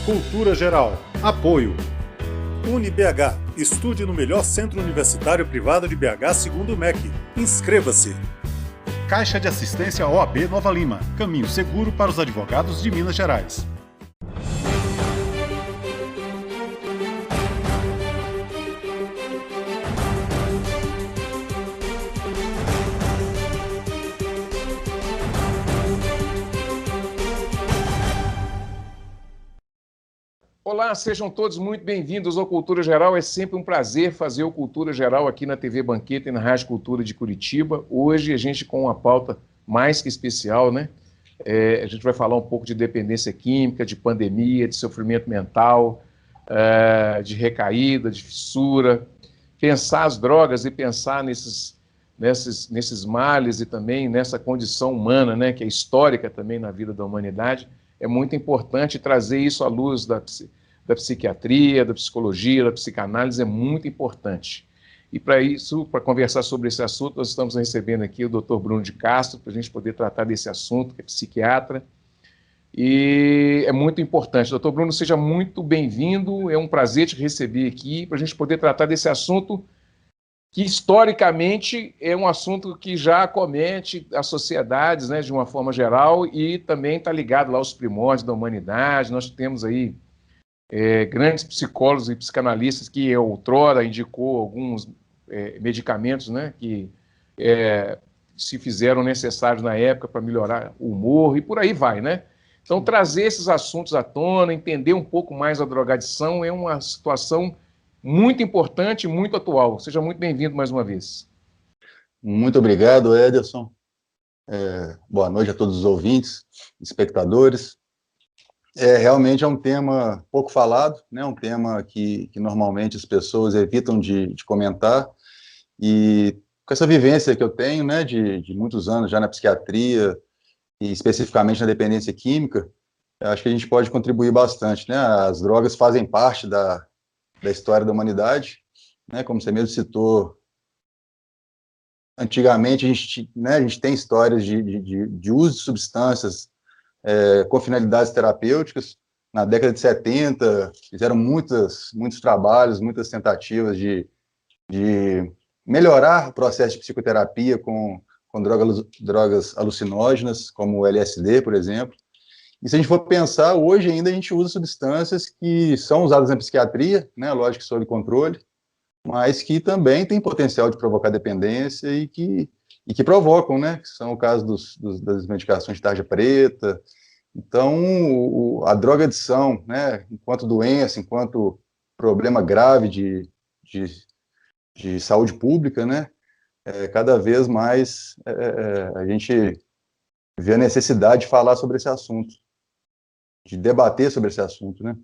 Cultura Geral. Apoio. UniBH. Estude no melhor centro universitário privado de BH segundo o MEC. Inscreva-se. Caixa de Assistência OAB Nova Lima. Caminho seguro para os advogados de Minas Gerais. Olá, sejam todos muito bem-vindos ao Cultura Geral. É sempre um prazer fazer o Cultura Geral aqui na TV Banqueta e na Rádio Cultura de Curitiba. Hoje a gente com uma pauta mais que especial, né? A gente vai falar um pouco de dependência química, de pandemia, de sofrimento mental, de recaída, de fissura. Pensar as drogas e pensar nesses males e também nessa condição humana, né, que é histórica também na vida da humanidade, é muito importante. Trazer isso à luz da psiquiatria, da psicologia, da psicanálise é muito importante. E para isso, para conversar sobre esse assunto, nós estamos recebendo aqui o Dr. Bruno de Castro, para a gente poder tratar desse assunto, que é psiquiatra, e é muito importante. Dr. Bruno, seja muito bem-vindo, é um prazer te receber aqui, para a gente poder tratar desse assunto que, historicamente, é um assunto que já acomete as sociedades, né, de uma forma geral, e também está ligado lá aos primórdios da humanidade. Nós temos aí grandes psicólogos e psicanalistas que outrora indicou alguns medicamentos, né, que se fizeram necessários na época para melhorar o humor, e por aí vai, né? Então, trazer esses assuntos à tona, entender um pouco mais a drogadição é uma situação muito importante e muito atual. Seja muito bem-vindo mais uma vez. Muito obrigado, Ederson. Boa noite a todos os ouvintes, espectadores. Realmente é um tema pouco falado, né? Um tema que normalmente as pessoas evitam de comentar, e com essa vivência que eu tenho, né, de muitos anos já na psiquiatria, e especificamente na dependência química, acho que a gente pode contribuir bastante, né? As drogas fazem parte da história da humanidade, né? Como você mesmo citou, antigamente a gente tem histórias de uso de substâncias com finalidades terapêuticas. Na década de 70, fizeram muitos trabalhos, muitas tentativas de melhorar o processo de psicoterapia com drogas alucinógenas, como o LSD, por exemplo. E se a gente for pensar, hoje ainda a gente usa substâncias que são usadas na psiquiatria, né, lógico, sob controle, mas que também têm potencial de provocar dependência e que provocam, né, que são o caso das medicações de tarja preta. Então, a drogadição, né, enquanto doença, enquanto problema grave de saúde pública, né, cada vez mais a gente vê a necessidade de falar sobre esse assunto, de debater sobre esse assunto, né?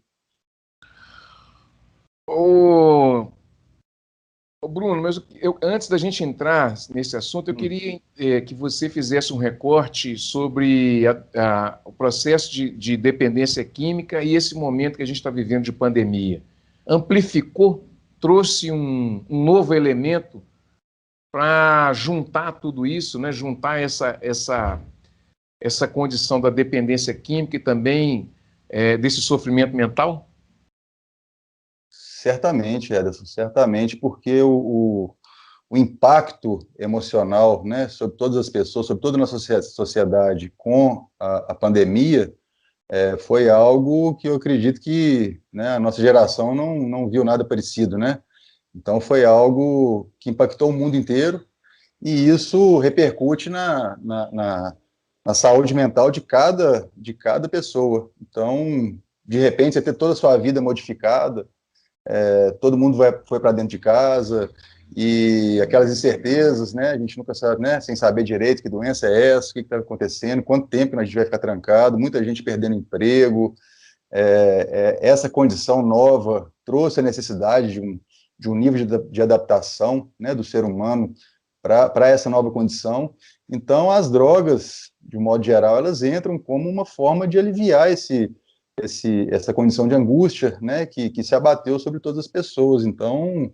Bruno, mas antes da gente entrar nesse assunto, eu queria que você fizesse um recorte sobre o processo de dependência química e esse momento que a gente está vivendo de pandemia. Amplificou, trouxe um novo elemento para juntar tudo isso, né? Juntar essa condição da dependência química e também desse sofrimento mental? Certamente, Ederson, certamente, porque o impacto emocional, né, sobre todas as pessoas, sobre toda a nossa sociedade com a pandemia, foi algo que eu acredito que, né, a nossa geração não viu nada parecido, né? Então foi algo que impactou o mundo inteiro, e isso repercute na saúde mental de cada pessoa. Então, de repente, você ter toda a sua vida modificada, todo mundo foi para dentro de casa, e aquelas incertezas, né, a gente nunca sabe, né, sem saber direito que doença é essa, o que está acontecendo, quanto tempo a gente vai ficar trancado, muita gente perdendo emprego. Essa condição nova trouxe a necessidade de um nível de adaptação, né, do ser humano para essa nova condição. Então, as drogas, de um modo geral, elas entram como uma forma de aliviar essa condição de angústia, né, que se abateu sobre todas as pessoas. Então,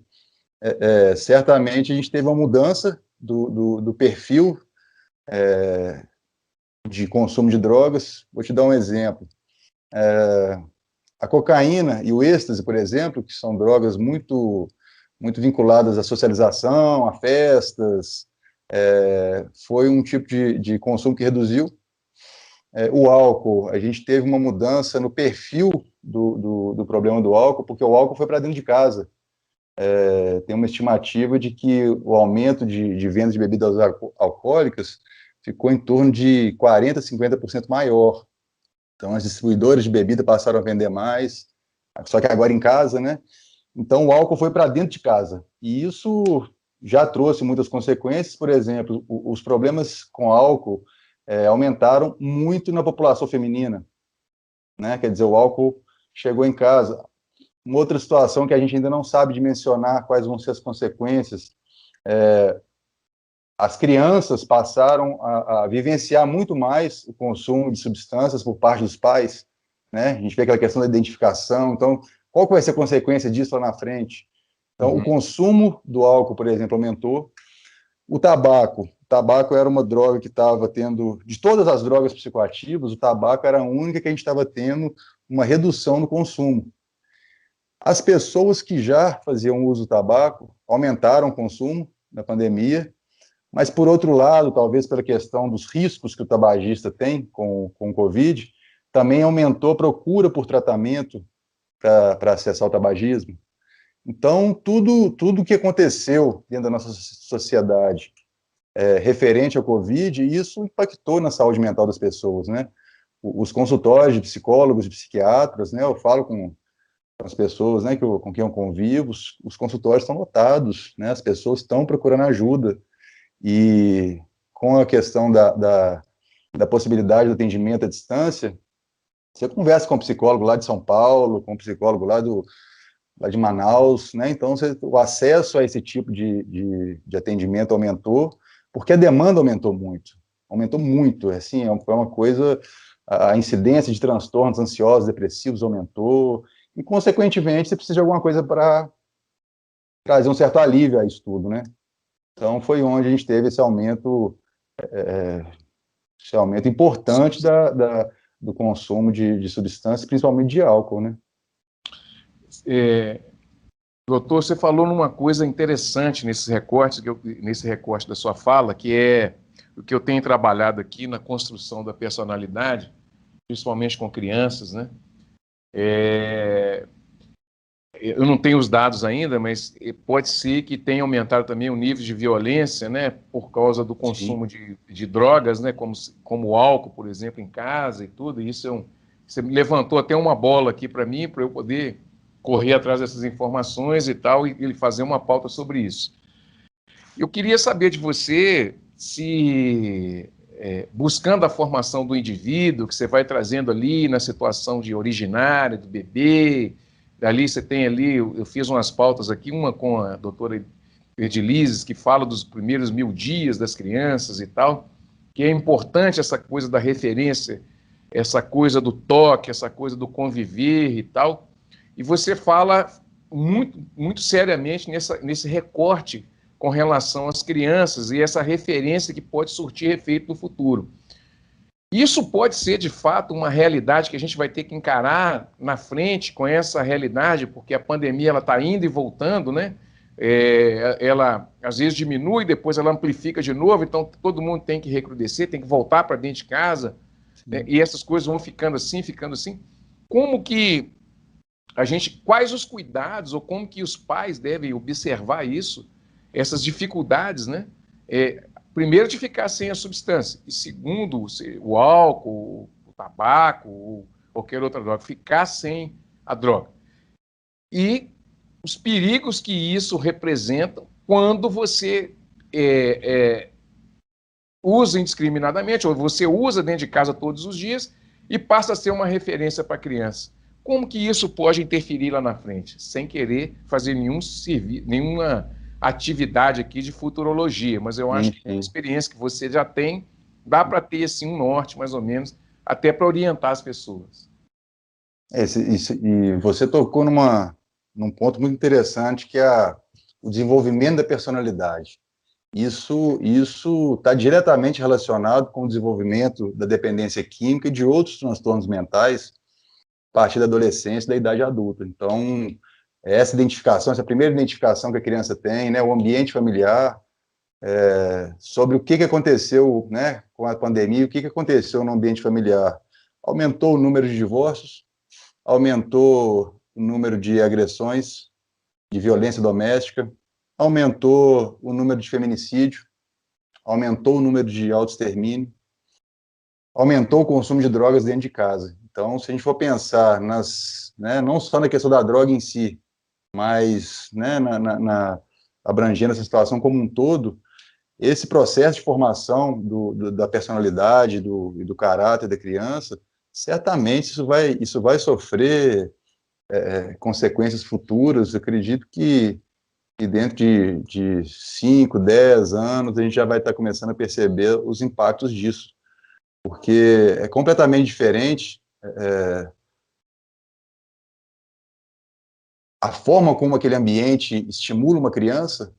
certamente a gente teve uma mudança do perfil de consumo de drogas. Vou te dar um exemplo. A cocaína e o êxtase, por exemplo, que são drogas muito vinculadas à socialização, a festas, foi um tipo de consumo que reduziu. O álcool, a gente teve uma mudança no perfil do problema do álcool, porque o álcool foi para dentro de casa. Tem uma estimativa de que o aumento de venda de bebidas alcoólicas ficou em torno de 40%, 50% maior. Então, as distribuidoras de bebida passaram a vender mais, só que agora em casa, né? Então, o álcool foi para dentro de casa. E isso já trouxe muitas consequências. Por exemplo, os problemas com álcool aumentaram muito na população feminina, né? Quer dizer, o álcool chegou em casa. Uma outra situação que a gente ainda não sabe dimensionar quais vão ser as consequências, as crianças passaram a vivenciar muito mais o consumo de substâncias por parte dos pais, né? A gente vê aquela questão da identificação. Então, qual que vai ser a consequência disso lá na frente? Então, o consumo do álcool, por exemplo, aumentou. O tabaco era uma droga que estava tendo, de todas as drogas psicoativas, o tabaco era a única que a gente estava tendo uma redução no consumo. As pessoas que já faziam uso do tabaco aumentaram o consumo na pandemia, mas, por outro lado, talvez pela questão dos riscos que o tabagista tem com o Covid, também aumentou a procura por tratamento para acessar o tabagismo. Então, tudo que aconteceu dentro da nossa sociedade referente ao Covid, isso impactou na saúde mental das pessoas, né? Os consultórios de psicólogos, de psiquiatras, né? Eu falo com as pessoas, né, com quem eu convivo, os consultórios estão lotados, né? As pessoas estão procurando ajuda. E com a questão da possibilidade do atendimento à distância, você conversa com um psicólogo lá de São Paulo, com um psicólogo lá de Manaus, né? Então o acesso a esse tipo de atendimento aumentou, porque a demanda aumentou muito, assim, foi uma coisa, a incidência de transtornos ansiosos, depressivos aumentou, e consequentemente você precisa de alguma coisa para trazer um certo alívio a isso tudo, né? Então, foi onde a gente teve esse aumento importante do consumo de substâncias, principalmente de álcool, né? Doutor, você falou numa coisa interessante nesse recorte da sua fala, que é o que eu tenho trabalhado aqui na construção da personalidade, principalmente com crianças, né? Eu não tenho os dados ainda, mas pode ser que tenha aumentado também o nível de violência, né, por causa do consumo de drogas, né, como o álcool, por exemplo, em casa e tudo. Isso você levantou até uma bola aqui para mim, para eu poder correr atrás dessas informações e tal, e fazer uma pauta sobre isso. Eu queria saber de você se, buscando a formação do indivíduo, que você vai trazendo ali na situação de originária, do bebê. Ali você tem ali, eu fiz umas pautas aqui, uma com a doutora Edilizes, que fala dos primeiros 1000 dias das crianças e tal, que é importante essa coisa da referência, essa coisa do toque, essa coisa do conviver e tal, e você fala muito, muito seriamente nesse recorte com relação às crianças e essa referência que pode surtir efeito no futuro. Isso pode ser, de fato, uma realidade que a gente vai ter que encarar na frente com essa realidade, porque a pandemia está indo e voltando, né? Ela, às vezes, diminui, depois ela amplifica de novo, então todo mundo tem que recrudescer, tem que voltar para dentro de casa, né? E essas coisas vão ficando assim, ficando assim. Como que quais os cuidados, ou como que os pais devem observar isso, essas dificuldades, né? Primeiro, de ficar sem a substância, e segundo, o álcool, o tabaco, ou qualquer outra droga, ficar sem a droga. E os perigos que isso representa quando você usa indiscriminadamente, ou você usa dentro de casa todos os dias e passa a ser uma referência para a criança. Como que isso pode interferir lá na frente, sem querer fazer nenhuma atividade aqui de futurologia, mas eu acho que com a experiência que você já tem, dá para ter assim, um norte, mais ou menos, até para orientar as pessoas. E você tocou num ponto muito interessante, que é o desenvolvimento da personalidade. Isso está diretamente relacionado com o desenvolvimento da dependência química e de outros transtornos mentais, partir da adolescência, da idade adulta. Então, essa identificação, essa primeira identificação que a criança tem, né, o ambiente familiar, sobre o que aconteceu, né, com a pandemia, o que aconteceu no ambiente familiar. Aumentou o número de divórcios, aumentou o número de agressões, de violência doméstica, aumentou o número de feminicídio, aumentou o número de autoextermínio, aumentou o consumo de drogas dentro de casa. Então, se a gente for pensar né, não só na questão da droga em si, mas, né, abrangendo essa situação como um todo, esse processo de formação da personalidade, do caráter da criança, certamente isso vai sofrer consequências futuras. Eu acredito que dentro de 5, 10 anos, a gente já vai estar começando a perceber os impactos disso, porque é completamente diferente a forma como aquele ambiente estimula uma criança,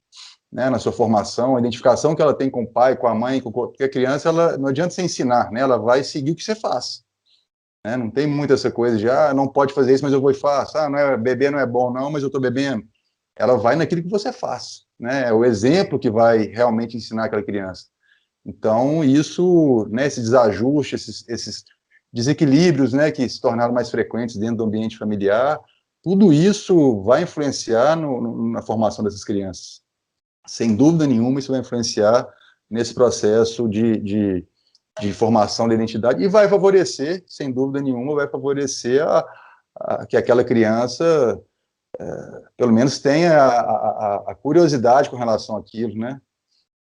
né, na sua formação, a identificação que ela tem com o pai, com a mãe, porque a criança, não adianta você ensinar, né, ela vai seguir o que você faz. Né, não tem muito essa coisa de, não pode fazer isso, mas eu vou e faço, beber não é bom não, mas eu estou bebendo. Ela vai naquilo que você faz, né, é o exemplo que vai realmente ensinar aquela criança. Então, isso, né, esse desajuste, esses desequilíbrios, né, que se tornaram mais frequentes dentro do ambiente familiar, tudo isso vai influenciar na formação dessas crianças. Sem dúvida nenhuma, isso vai influenciar nesse processo de formação da identidade e vai favorecer, sem dúvida nenhuma, vai favorecer que aquela criança, pelo menos, tenha a curiosidade com relação àquilo, né?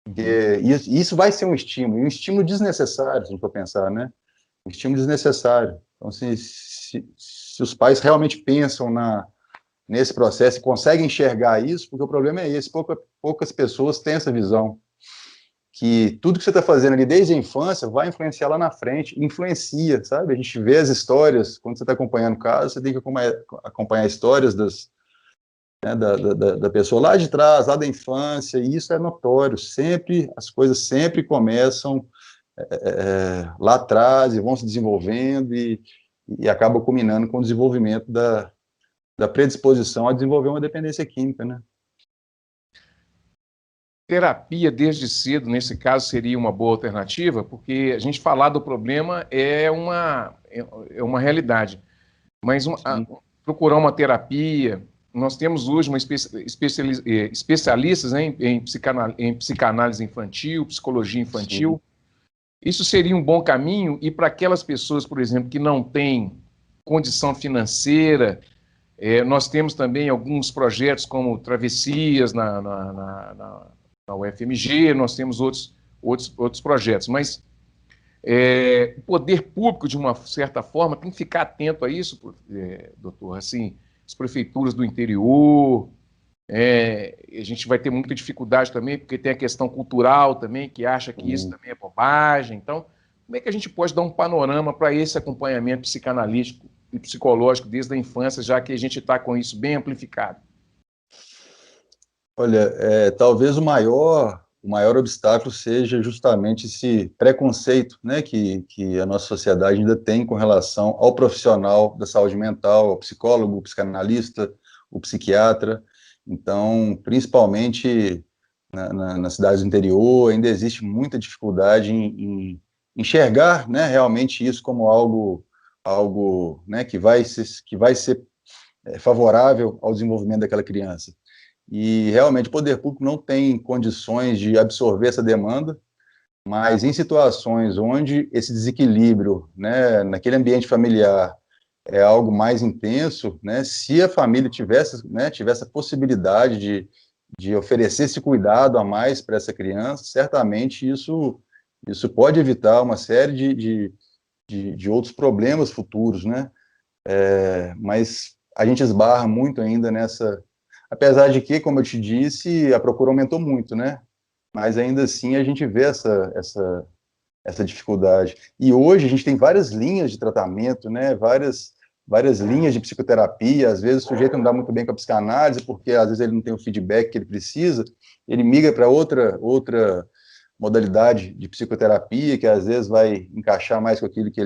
Porque isso vai ser um estímulo desnecessário, se a gente for pensar, né? Um estímulo desnecessário. Então, se os pais realmente pensam nesse processo e conseguem enxergar isso, porque o problema é esse, poucas pessoas têm essa visão, que tudo que você está fazendo ali desde a infância vai influenciar lá na frente, influencia, sabe? A gente vê as histórias, quando você está acompanhando o caso, você tem que acompanhar histórias da pessoa lá de trás, lá da infância, e isso é notório, as coisas sempre começam lá atrás e vão se desenvolvendo e acaba culminando com o desenvolvimento da predisposição a desenvolver uma dependência química, né? Terapia desde cedo, nesse caso, seria uma boa alternativa, porque a gente falar do problema é uma realidade, mas procurar uma terapia, nós temos hoje especialistas, né, em psicanálise infantil, psicologia infantil. Sim. Isso seria um bom caminho, e para aquelas pessoas, por exemplo, que não têm condição financeira, nós temos também alguns projetos como Travessias na UFMG, nós temos outros projetos, mas o poder público, de uma certa forma, tem que ficar atento a isso, doutor, assim, as prefeituras do interior, a gente vai ter muita dificuldade também, porque tem a questão cultural também, que acha que isso também é bobagem. Então, como é que a gente pode dar um panorama para esse acompanhamento psicanalítico e psicológico desde a infância, já que a gente está com isso bem amplificado? Olha, talvez o maior obstáculo seja justamente esse preconceito, né, que a nossa sociedade ainda tem com relação ao profissional da saúde mental, ao psicólogo, o psicanalista, o psiquiatra. Então, principalmente nas cidades do interior, ainda existe muita dificuldade em enxergar, né, realmente isso como algo, né, que vai ser favorável ao desenvolvimento daquela criança. E, realmente, o poder público não tem condições de absorver essa demanda, mas em situações onde esse desequilíbrio, né, naquele ambiente familiar é algo mais intenso, né, se a família tivesse a possibilidade de oferecer esse cuidado a mais para essa criança, certamente isso pode evitar uma série de outros problemas futuros, né? Mas a gente esbarra muito ainda nessa... Apesar de que, como eu te disse, a procura aumentou muito, né? Mas ainda assim a gente vê essa dificuldade. E hoje a gente tem várias linhas de tratamento, né? Várias linhas de psicoterapia. Às vezes o sujeito não dá muito bem com a psicanálise, porque às vezes ele não tem o feedback que ele precisa, ele migra para outra modalidade de psicoterapia, que às vezes vai encaixar mais com aquilo que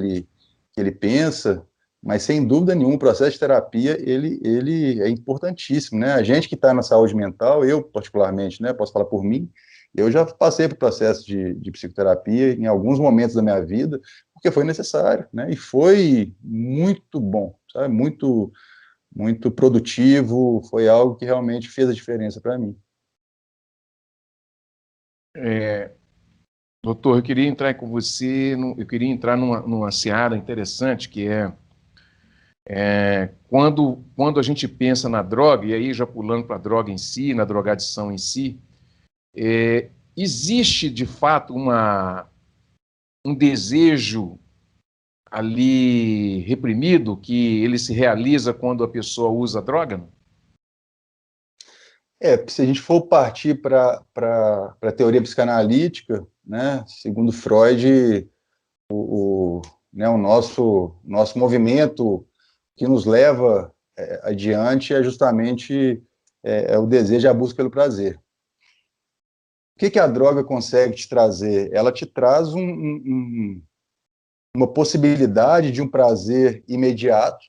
ele pensa, Mas, sem dúvida nenhuma, o processo de terapia, ele é importantíssimo, né? A gente que está na saúde mental, eu particularmente, né, posso falar por mim, eu já passei por processo de psicoterapia em alguns momentos da minha vida, porque foi necessário, né? E foi muito bom, sabe? Muito, muito produtivo, foi algo que realmente fez a diferença para mim. Doutor, eu queria entrar com você, eu queria entrar numa seara interessante, que quando a gente pensa na droga, e aí já pulando para a droga em si, na drogadição em si, existe de fato um desejo ali reprimido que ele se realiza quando a pessoa usa droga? Se a gente for partir para a teoria psicanalítica, né, segundo Freud, né, o nosso movimento que nos leva adiante é justamente o desejo e a busca pelo prazer. O que a droga consegue te trazer? Ela te traz uma possibilidade de um prazer imediato,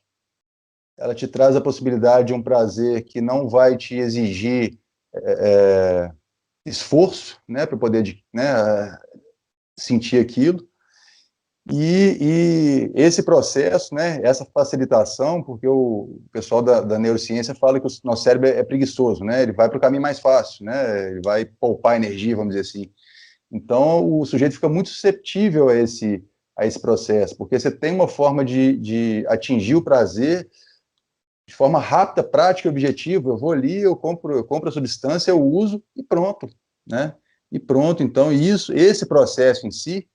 ela te traz a possibilidade de um prazer que não vai te exigir esforço, né, para poder sentir aquilo. E esse processo, né, essa facilitação, porque o pessoal da neurociência fala que o nosso cérebro é preguiçoso, né, ele vai para o caminho mais fácil, né, ele vai poupar energia, vamos dizer assim. Então, o sujeito fica muito susceptível a esse processo, porque você tem uma forma de atingir o prazer de forma rápida, prática e objetiva. Eu vou ali, eu compro a substância, eu uso e pronto, né? E pronto. Então, esse processo em si,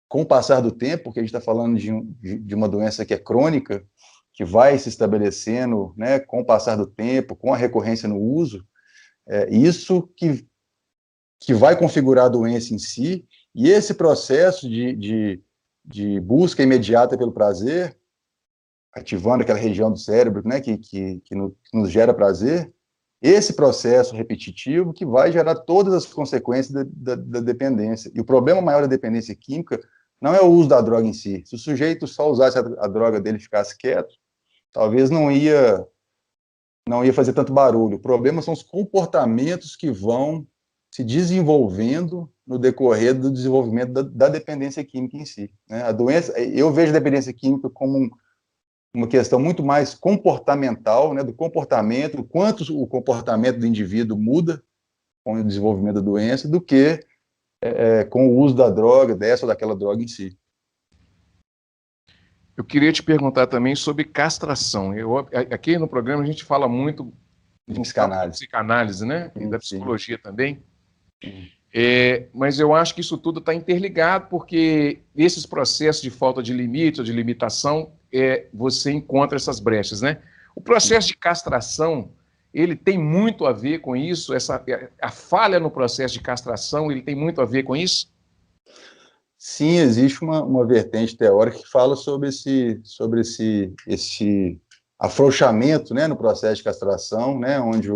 com o passar do tempo, porque a gente está falando de uma doença que é crônica, que vai se estabelecendo, né, com o passar do tempo, com a recorrência no uso, isso que vai configurar a doença em si, e esse processo de busca imediata pelo prazer, ativando aquela região do cérebro, né, que nos gera prazer, esse processo repetitivo que vai gerar todas as consequências da dependência. E o problema maior da dependência química não é o uso da droga em si. Se o sujeito só usasse a droga dele e ficasse quieto, talvez não ia fazer tanto barulho. O problema são os comportamentos que vão se desenvolvendo no decorrer do desenvolvimento da dependência química em si, né? A doença, eu vejo a dependência química como uma questão muito mais comportamental, né, do comportamento, o quanto o comportamento do indivíduo muda com o desenvolvimento da doença, do que com o uso da droga, dessa ou daquela droga em si. Eu queria te perguntar também sobre castração. Aqui no programa a gente fala muito de psicanálise, né? E da psicologia também. Mas eu acho que isso tudo está interligado, porque esses processos de falta de limite ou de limitação, você encontra essas brechas, né? O processo de castração, ele tem muito a ver com isso? A falha no processo de castração, ele tem muito a ver com isso? Sim, existe uma vertente teórica que fala sobre esse afrouxamento, né, no processo de castração, né, onde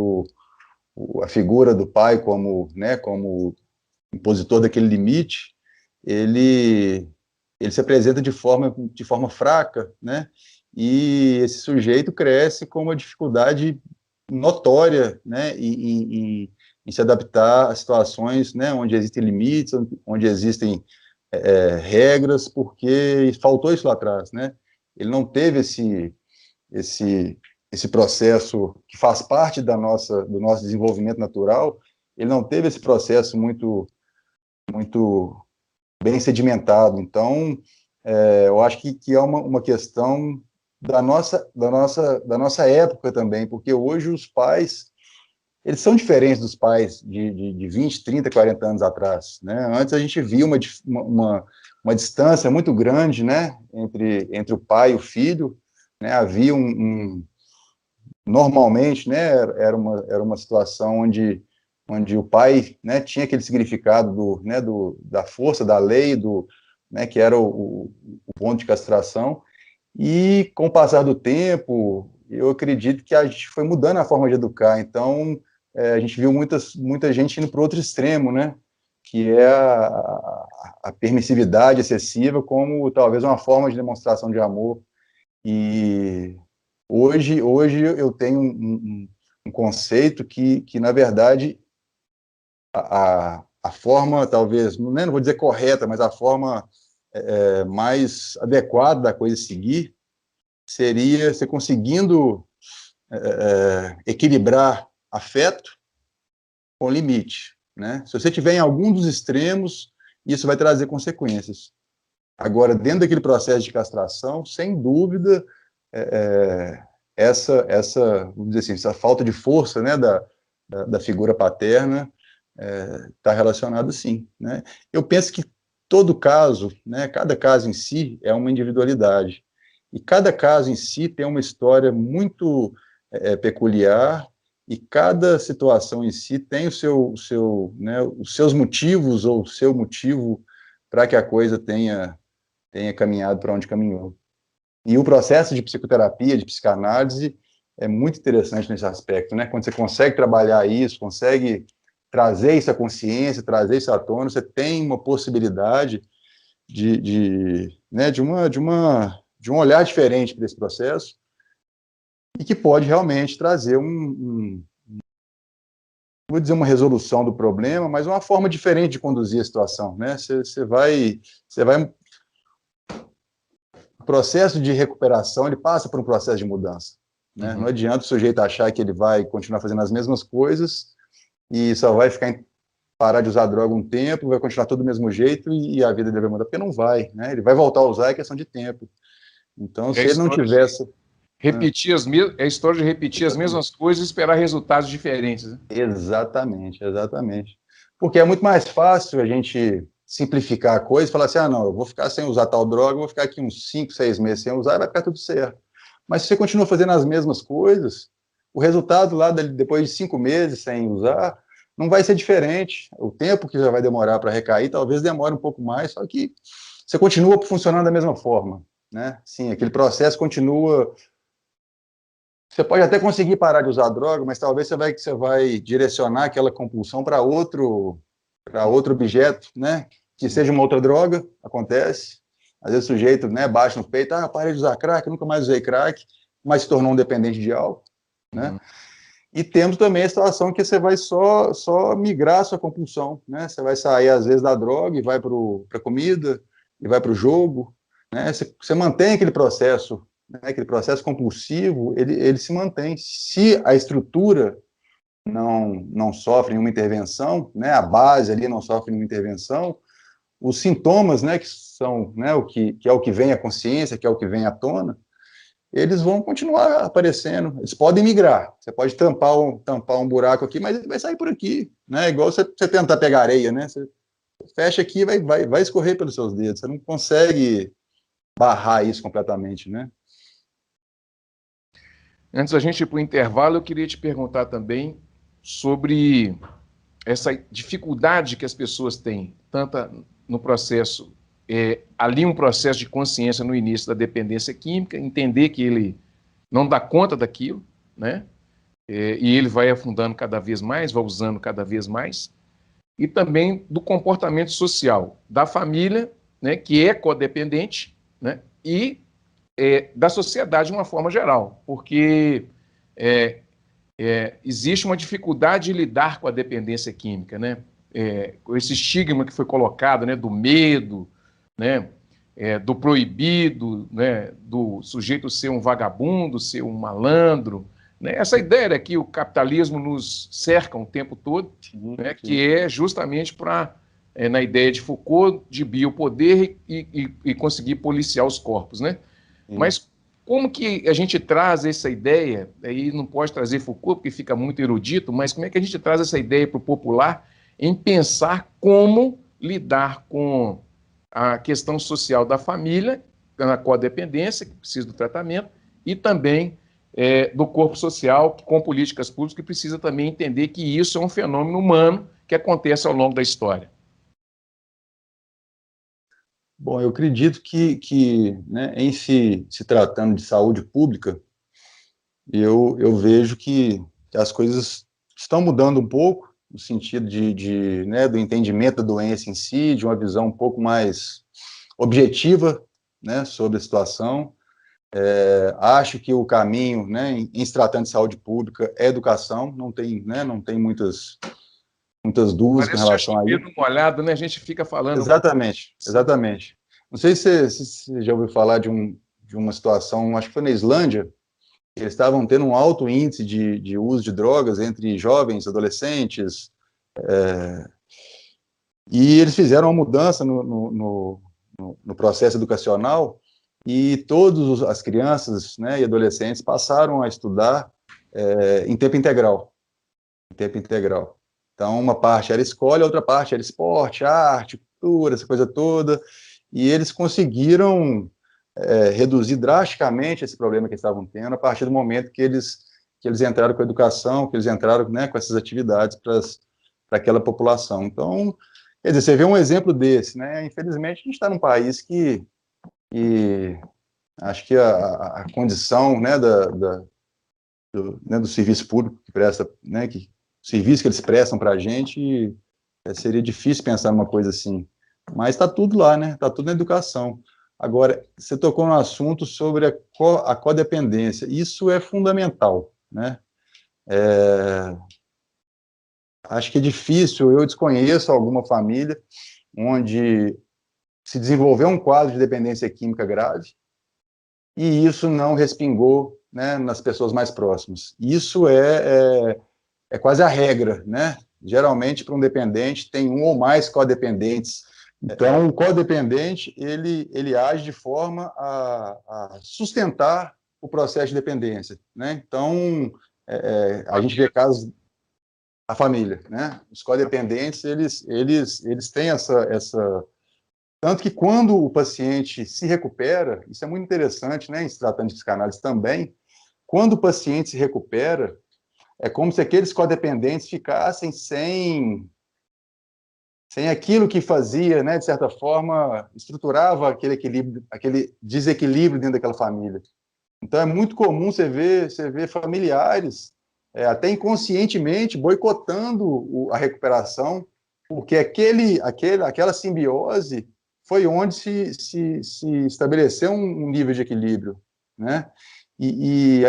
a figura do pai como impositor daquele limite, ele se apresenta de forma fraca, né, e esse sujeito cresce com uma dificuldade notória, né, em se adaptar a situações, né, onde existem limites, onde existem regras, porque faltou isso lá atrás, né? Ele não teve esse processo que faz parte do nosso desenvolvimento natural, ele não teve esse processo muito bem sedimentado. Então, eu acho que é uma questão da nossa época também, porque hoje os pais, eles são diferentes dos pais de 20, 30, 40 anos atrás, né? Antes a gente via uma distância muito grande, né, entre o pai e o filho, né? Havia normalmente, né, era uma situação onde o pai, né, tinha aquele significado da força, da lei, né, que era o ponto de castração, e com o passar do tempo, eu acredito que a gente foi mudando a forma de educar. Então, a gente viu muita gente indo para o outro extremo, né, que é a permissividade excessiva como talvez uma forma de demonstração de amor. E hoje eu tenho um conceito que, na verdade, a forma, talvez, não vou dizer correta, mas a forma mais adequada da coisa seguir seria você conseguindo equilibrar afeto com limite, né? Se você tiver em algum dos extremos, isso vai trazer consequências. Agora, dentro daquele processo de castração, sem dúvida, vamos dizer assim, essa falta de força, né, da figura paterna está relacionada, sim, né? Eu penso que todo caso, né, cada caso em si é uma individualidade, e cada caso em si tem uma história muito peculiar, e cada situação em si tem né, os seus motivos, ou o seu motivo para que a coisa tenha caminhado para onde caminhou. E o processo de psicoterapia, de psicanálise, é muito interessante nesse aspecto, né? Quando você consegue trabalhar isso, consegue trazer isso à consciência, trazer isso à tona, você tem uma possibilidade de um olhar diferente para esse processo, e que pode realmente trazer vou dizer uma resolução do problema, mas uma forma diferente de conduzir a situação, né? Você vai o processo de recuperação, ele passa por um processo de mudança, né? Não adianta o sujeito achar que ele vai continuar fazendo as mesmas coisas e só vai parar de usar droga um tempo, vai continuar tudo do mesmo jeito e a vida dele vai mudar, porque não vai, né? Ele vai voltar a usar, é questão de tempo. Então, se ele não tivesse... É a história de repetir as mesmas coisas e esperar resultados diferentes, né? Exatamente. Porque é muito mais fácil a gente simplificar a coisa e falar assim, não, eu vou ficar sem usar tal droga, eu vou ficar aqui uns 5, 6 meses sem usar e vai ficar tudo certo. Mas se você continua fazendo as mesmas coisas, o resultado lá, depois de 5 meses sem usar, não vai ser diferente. O tempo que já vai demorar para recair, talvez demore um pouco mais, só que você continua funcionando da mesma forma, né? Sim, aquele processo continua... Você pode até conseguir parar de usar droga, mas talvez você vai direcionar aquela compulsão para outro objeto, né? Que seja uma outra droga, acontece. Às vezes o sujeito, né, baixa no peito, parei de usar crack, nunca mais usei crack, mas se tornou um dependente de álcool, né? E temos também a situação que você vai só migrar a sua compulsão, né? Você vai sair, às vezes, da droga e vai para a comida, e vai para o jogo, né? Você mantém aquele processo, né? Aquele processo compulsivo, ele se mantém. Se a estrutura não sofre nenhuma intervenção, né? A base ali não sofre nenhuma intervenção, os sintomas, né, que são, né, que é o que vem à consciência, que é o que vem à tona, eles vão continuar aparecendo, eles podem migrar, você pode tampar um buraco aqui, mas ele vai sair por aqui, né, igual você tentar pegar areia, né, você fecha aqui e vai escorrer pelos seus dedos, você não consegue barrar isso completamente, né. Antes da gente ir para o intervalo, eu queria te perguntar também sobre essa dificuldade que as pessoas têm, tanto no processo, ali um processo de consciência no início da dependência química, entender que ele não dá conta daquilo, né? E ele vai afundando cada vez mais, vai usando cada vez mais, e também do comportamento social da família, né, que é codependente, né, e da sociedade de uma forma geral, porque existe uma dificuldade de lidar com a dependência química, né? Com esse estigma que foi colocado, né, do medo, né, do proibido, né, do sujeito ser um vagabundo, ser um malandro, né? Essa ideia que o capitalismo nos cerca o tempo todo, né, que é justamente para, na ideia de Foucault, de biopoder e conseguir policiar os corpos, né? Mas como que a gente traz essa ideia, aí não pode trazer Foucault porque fica muito erudito, mas como é que a gente traz essa ideia para o popular em pensar como lidar com a questão social da família, na codependência, que precisa do tratamento, e também do corpo social, com políticas públicas, que precisa também entender que isso é um fenômeno humano que acontece ao longo da história. Bom, eu acredito que né, em se tratando de saúde pública, eu vejo que as coisas estão mudando um pouco, no sentido né, do entendimento da doença em si, de uma visão um pouco mais objetiva, né, sobre a situação. Acho que o caminho, né, em se tratando de saúde pública, é educação, não tem muitas dúvidas com Parece já relação a isso. chovendo molhado, né? A gente fica falando. Exatamente, exatamente. Não sei se você já ouviu falar de uma situação, acho que foi na Islândia, que eles estavam tendo um alto índice de uso de drogas entre jovens, adolescentes, e eles fizeram uma mudança no processo educacional, e todas as crianças, né, e adolescentes passaram a estudar em tempo integral. Então, uma parte era escola, a outra parte era esporte, arte, cultura, essa coisa toda, e eles conseguiram reduzir drasticamente esse problema que eles estavam tendo a partir do momento que eles entraram com a educação, que eles entraram, né, com essas atividades para aquela população. Então, quer dizer, você vê um exemplo desse, né? Infelizmente, a gente está num país que acho que a condição, né, do serviço público que presta, né, o serviço que eles prestam para a gente, seria difícil pensar numa coisa assim. Mas está tudo lá, né? Está tudo na educação. Agora, você tocou no assunto sobre a codependência. Isso é fundamental, né? Acho que é difícil, eu desconheço alguma família onde se desenvolveu um quadro de dependência química grave e isso não respingou, né, nas pessoas mais próximas. Isso é quase a regra, né? Geralmente, para um dependente, tem um ou mais codependentes. Então, o codependente, ele age de forma a sustentar o processo de dependência, né? Então, a gente vê casos... A família, né? Os codependentes, eles têm essa... Tanto que quando o paciente se recupera, isso é muito interessante, né? Em se tratando de psicanálise também, quando o paciente se recupera, é como se aqueles codependentes ficassem sem aquilo que fazia, né, de certa forma, estruturava aquele equilíbrio, aquele desequilíbrio dentro daquela família. Então, é muito comum você ver familiares, até inconscientemente, boicotando a recuperação, porque aquela simbiose foi onde se estabeleceu um nível de equilíbrio, né? E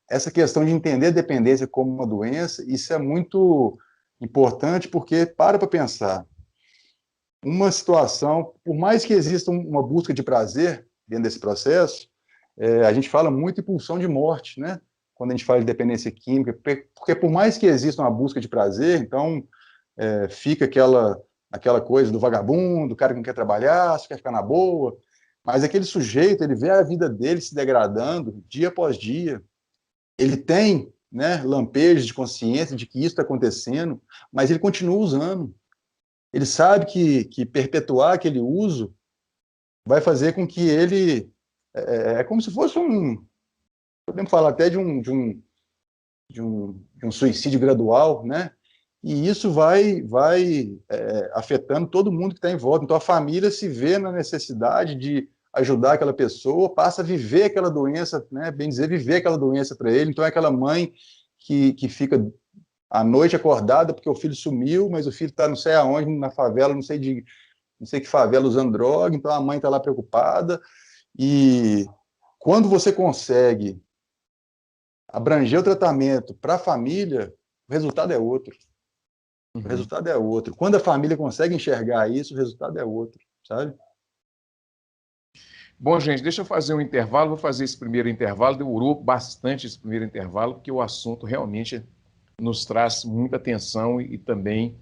essa questão de entender a dependência como uma doença, isso é muito importante, porque para pensar, uma situação, por mais que exista uma busca de prazer dentro desse processo, a gente fala muito em pulsão de morte, né? Quando a gente fala de dependência química, porque por mais que exista uma busca de prazer, então fica aquela coisa do vagabundo, do cara que não quer trabalhar, só quer ficar na boa, mas aquele sujeito, ele vê a vida dele se degradando dia após dia, ele tem, né, lampejos de consciência de que isso está acontecendo, mas ele continua usando. Ele sabe que perpetuar aquele uso vai fazer com que ele... É como se fosse podemos falar até de um suicídio gradual, né? E isso vai afetando todo mundo que está em volta. Então, a família se vê na necessidade de ajudar aquela pessoa, passa a viver aquela doença, né? Bem dizer, viver aquela doença para ele. Então, é aquela mãe que fica à noite acordada porque o filho sumiu, mas o filho está não sei aonde, na favela, não sei que favela, usando droga, então a mãe está lá preocupada. E quando você consegue abranger o tratamento para a família, o resultado é outro. O resultado é outro. Quando a família consegue enxergar isso, o resultado é outro, sabe? Bom, gente, deixa eu fazer um intervalo. Vou fazer esse primeiro intervalo. Demorou bastante esse primeiro intervalo, porque o assunto realmente nos traz muita atenção e também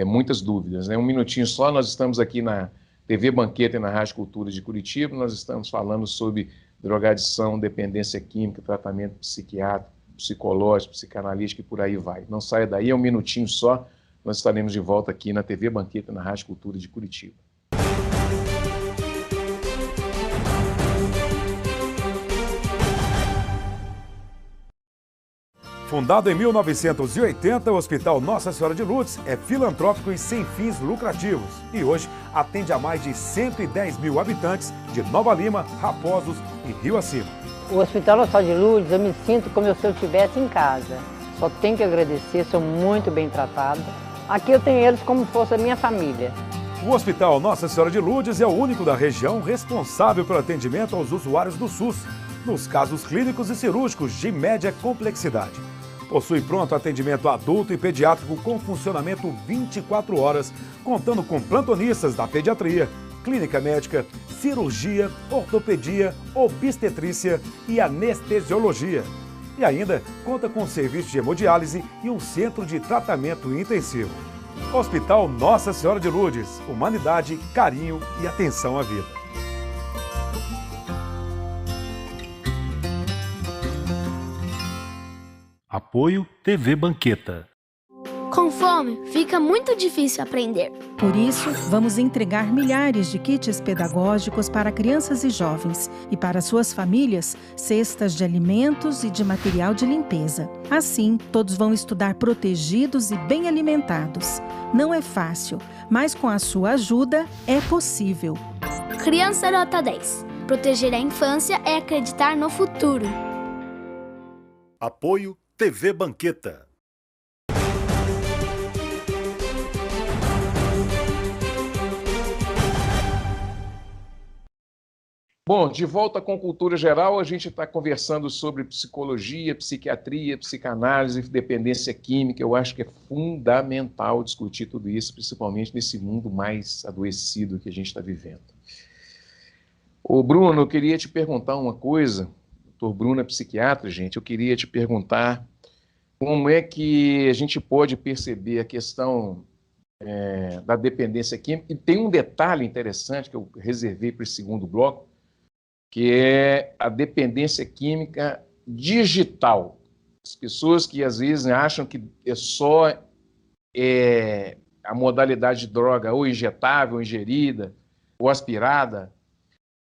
muitas dúvidas, né? Um minutinho só, nós estamos aqui na TV Banqueta e na Rádio Cultura de Curitiba, nós estamos falando sobre drogadição, dependência química, tratamento psiquiátrico, psicológico, psicanalítico e por aí vai. Não saia daí, é um minutinho só, nós estaremos de volta aqui na TV Banqueta e na Rádio Cultura de Curitiba. Fundado em 1980, o Hospital Nossa Senhora de Lourdes é filantrópico e sem fins lucrativos. E hoje atende a mais de 110 mil habitantes de Nova Lima, Raposos e Rio Acima. O Hospital Nossa Senhora de Lourdes, eu me sinto como se eu estivesse em casa. Só tenho que agradecer, sou muito bem tratada. Aqui eu tenho eles como se fosse a minha família. O Hospital Nossa Senhora de Lourdes é o único da região responsável pelo atendimento aos usuários do SUS, nos casos clínicos e cirúrgicos de média complexidade. Possui pronto atendimento adulto e pediátrico com funcionamento 24 horas, contando com plantonistas da pediatria, clínica médica, cirurgia, ortopedia, obstetrícia e anestesiologia. E ainda conta com serviço de hemodiálise e um centro de tratamento intensivo. Hospital Nossa Senhora de Lourdes, humanidade, carinho e atenção à vida. Apoio TV Banqueta. Com fome, fica muito difícil aprender. Por isso, vamos entregar milhares de kits pedagógicos para crianças e jovens e para suas famílias, cestas de alimentos e de material de limpeza. Assim, todos vão estudar protegidos e bem alimentados. Não é fácil, mas com a sua ajuda é possível. Criança Nota 10. Proteger a infância é acreditar no futuro. Apoio TV Banqueta. Bom, de volta com Cultura Geral, a gente está conversando sobre psicologia, psiquiatria, psicanálise, dependência química. Eu acho que é fundamental discutir tudo isso, principalmente nesse mundo mais adoecido que a gente está vivendo. Ô Bruno, eu queria te perguntar uma coisa. O doutor Bruno é psiquiatra, gente. Eu queria te perguntar como é que a gente pode perceber a questão da dependência química. E tem um detalhe interessante que eu reservei para esse segundo bloco, que é a dependência química digital. As pessoas que às vezes acham que é só a modalidade de droga ou injetável, ou ingerida, ou aspirada,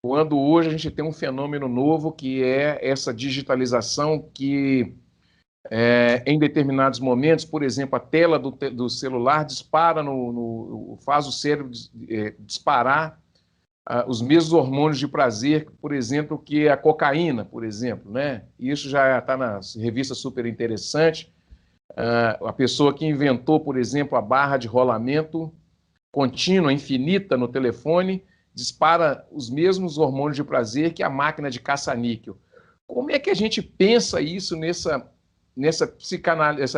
quando hoje a gente tem um fenômeno novo que é essa digitalização que, em determinados momentos, por exemplo, a tela do celular dispara faz o cérebro disparar os mesmos hormônios de prazer, por exemplo, que a cocaína, por exemplo, né? Isso já está nas revistas super interessante. A pessoa que inventou, por exemplo, a barra de rolamento contínua, infinita no telefone, dispara os mesmos hormônios de prazer que a máquina de caça-níquel. Como é que a gente pensa isso nessa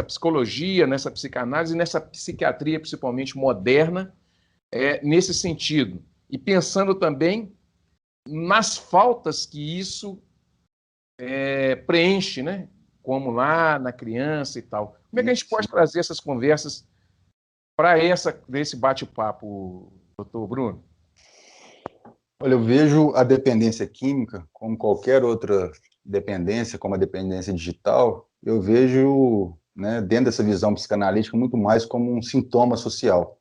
psicologia, nessa psicanálise, nessa psiquiatria, principalmente moderna, nesse sentido? E pensando também nas faltas que isso preenche, né? Como lá na criança e tal. Como é que a gente pode trazer essas conversas para esse bate-papo, doutor Bruno? Olha, eu vejo a dependência química, como qualquer outra dependência, como a dependência digital, eu vejo, né, dentro dessa visão psicanalítica, muito mais como um sintoma social.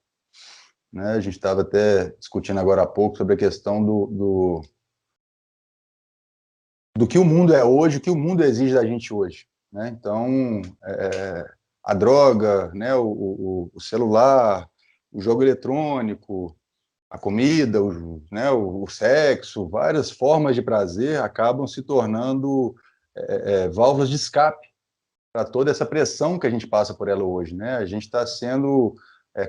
Né? A gente estava até discutindo agora há pouco sobre a questão do que o mundo é hoje, o que o mundo exige da gente hoje. Né? Então, a droga, né, o celular, o jogo eletrônico, a comida, o sexo, várias formas de prazer acabam se tornando válvulas de escape para toda essa pressão que a gente passa por ela hoje. Né? A gente está sendo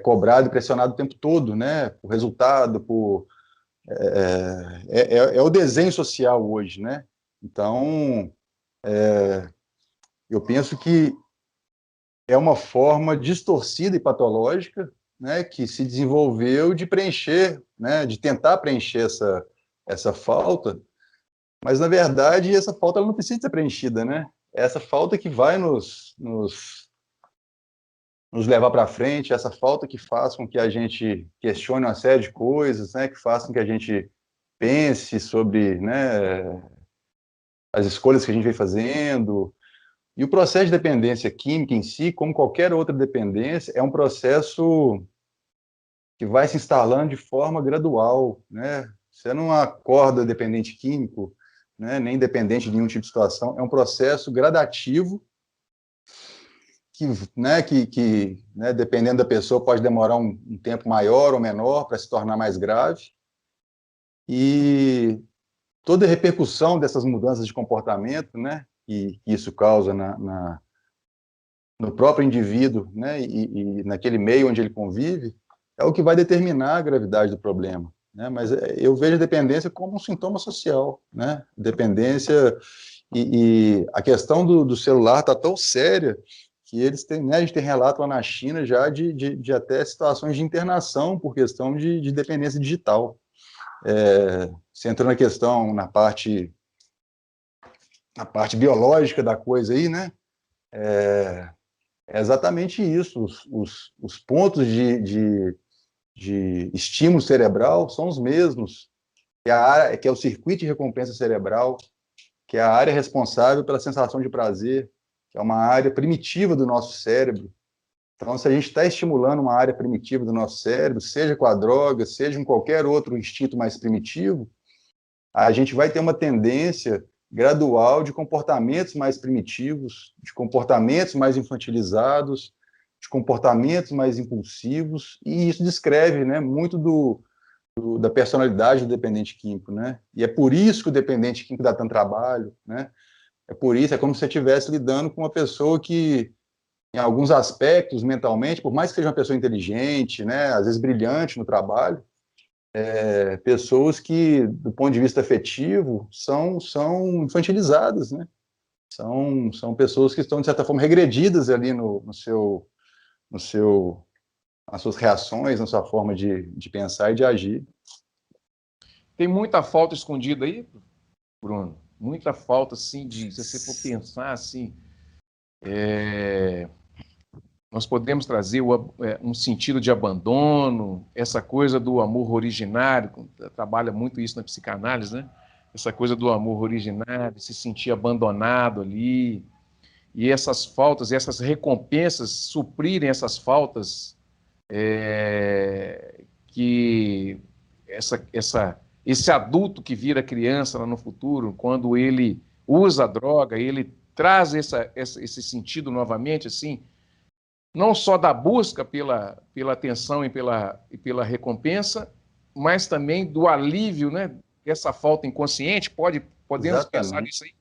cobrado e pressionado o tempo todo, né? Por resultado, é o desenho social hoje, né? Então, eu penso que é uma forma distorcida e patológica, né, que se desenvolveu de preencher, né, de tentar preencher essa falta, mas, na verdade, essa falta ela não precisa ser preenchida, né? É essa falta que vai nos levar para frente, essa falta que faz com que a gente questione uma série de coisas, né, que faz com que a gente pense sobre, né, as escolhas que a gente vem fazendo. E o processo de dependência química em si, como qualquer outra dependência, é um processo que vai se instalando de forma gradual, né? Você não acorda dependente químico, né, nem dependente de nenhum tipo de situação, é um processo gradativo que, né, dependendo da pessoa, pode demorar um tempo maior ou menor para se tornar mais grave. E toda a repercussão dessas mudanças de comportamento, né, que isso causa no próprio indivíduo, né, e naquele meio onde ele convive, é o que vai determinar a gravidade do problema, né? Mas eu vejo a dependência como um sintoma social, né? Dependência e a questão do celular está tão séria que eles têm, né, a gente tem relato lá na China já de até situações de internação por questão de dependência digital. Você entrou na questão, na parte biológica da coisa aí, né? É exatamente isso. Os pontos de estímulo cerebral são os mesmos, que é o circuito de recompensa cerebral, que é a área responsável pela sensação de prazer, que é uma área primitiva do nosso cérebro. Então, se a gente está estimulando uma área primitiva do nosso cérebro, seja com a droga, seja em qualquer outro instinto mais primitivo, a gente vai ter uma tendência gradual de comportamentos mais primitivos, de comportamentos mais infantilizados, de comportamentos mais impulsivos, e isso descreve, né, muito da personalidade do dependente químico, né? E é por isso que o dependente químico dá tanto trabalho, né? É por isso, é como se você estivesse lidando com uma pessoa que, em alguns aspectos, mentalmente, por mais que seja uma pessoa inteligente, né, às vezes brilhante no trabalho, pessoas que, do ponto de vista afetivo, são infantilizadas, né? São pessoas que estão, de certa forma, regredidas ali nas suas reações, na sua forma de pensar e de agir. Tem muita falta escondida aí, Bruno? Muita falta, assim, se você for pensar, assim, nós podemos trazer um sentido de abandono, essa coisa do amor originário, trabalha muito isso na psicanálise, né? Essa coisa do amor originário, se sentir abandonado ali, e essas faltas, essas recompensas, suprirem essas faltas, que esse adulto que vira criança lá no futuro, quando ele usa a droga, ele traz esse sentido novamente, assim, não só da busca pela atenção e pela recompensa, mas também do alívio, né, dessa falta inconsciente. Podemos pensar nisso aí?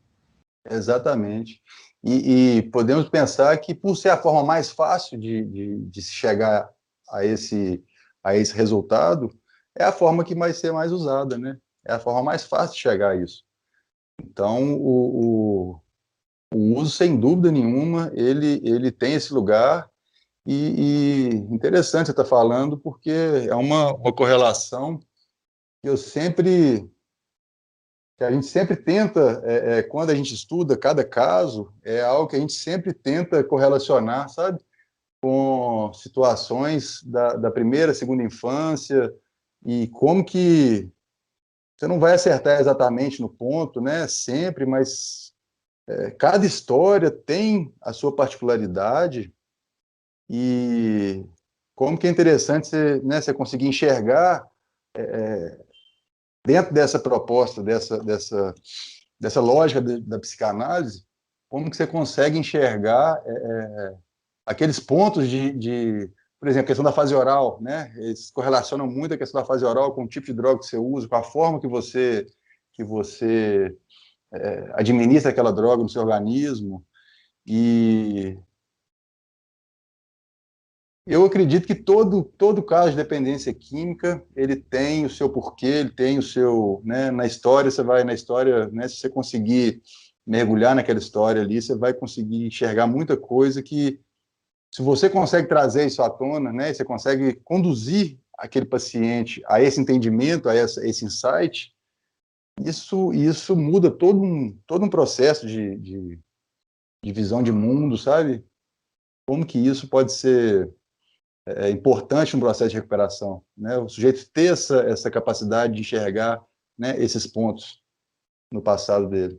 Exatamente. E podemos pensar que, por ser a forma mais fácil de se chegar a esse resultado, é a forma que vai ser mais usada, né? É a forma mais fácil de chegar a isso. Então, o uso, sem dúvida nenhuma, ele tem esse lugar, e interessante você estar falando, porque é uma correlação que a gente sempre tenta, quando a gente estuda cada caso, é algo que a gente sempre tenta correlacionar, sabe? Com situações da primeira, segunda infância, e como que você não vai acertar exatamente no ponto, né? Sempre, mas cada história tem a sua particularidade, e como que é interessante você, né, você conseguir enxergar dentro dessa proposta, dessa lógica da psicanálise, como que você consegue enxergar aqueles pontos por exemplo, a questão da fase oral, né? Eles correlacionam muito a questão da fase oral com o tipo de droga que você usa, com a forma que você administra aquela droga no seu organismo. E eu acredito que todo caso de dependência química, ele tem o seu porquê, ele tem o seu, né, na história, né, se você conseguir mergulhar naquela história ali, você vai conseguir enxergar muita coisa que, se você consegue trazer isso à tona, né, você consegue conduzir aquele paciente a esse entendimento, a esse insight, isso muda todo um processo de visão de mundo, sabe? Como que isso pode ser importante no processo de recuperação, né? O sujeito ter essa capacidade de enxergar, né, esses pontos no passado dele.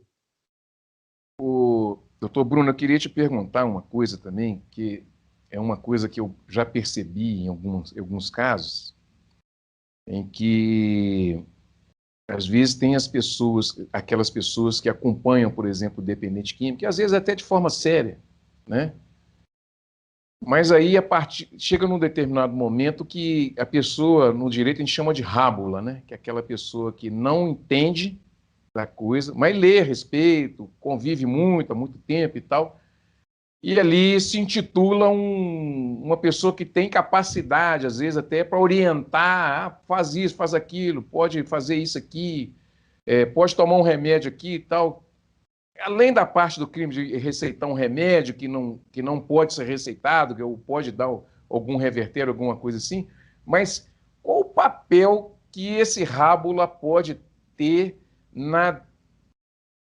Doutor Bruno, eu queria te perguntar uma coisa também, que é uma coisa que eu já percebi em alguns casos, em que, às vezes, tem aquelas pessoas que acompanham, por exemplo, o dependente químico, que às vezes até de forma séria, né? Mas aí, chega num determinado momento que a pessoa, no direito, a gente chama de rábula, né? Que é aquela pessoa que não entende da coisa, mas lê a respeito, convive muito, há muito tempo e tal, e ali se intitula uma pessoa que tem capacidade, às vezes até para orientar, faz isso, faz aquilo, pode fazer isso aqui, pode tomar um remédio aqui e tal. Além da parte do crime de receitar um remédio que não pode ser receitado, ou pode dar algum reverter, alguma coisa assim, mas qual o papel que esse rábula pode ter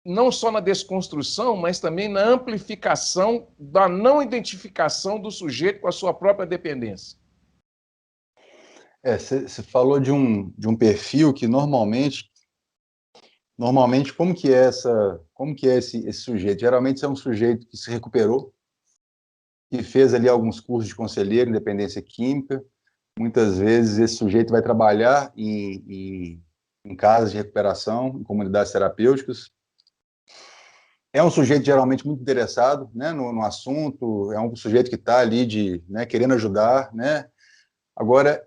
não só na desconstrução, mas também na amplificação da não identificação do sujeito com a sua própria dependência? Você falou de um perfil que normalmente como que é esse sujeito? Geralmente é um sujeito que se recuperou, que fez ali alguns cursos de conselheiro em dependência química. Muitas vezes esse sujeito vai trabalhar em casas de recuperação, em comunidades terapêuticas. É um sujeito geralmente muito interessado, né, no assunto, é um sujeito que está ali querendo ajudar, né? Agora,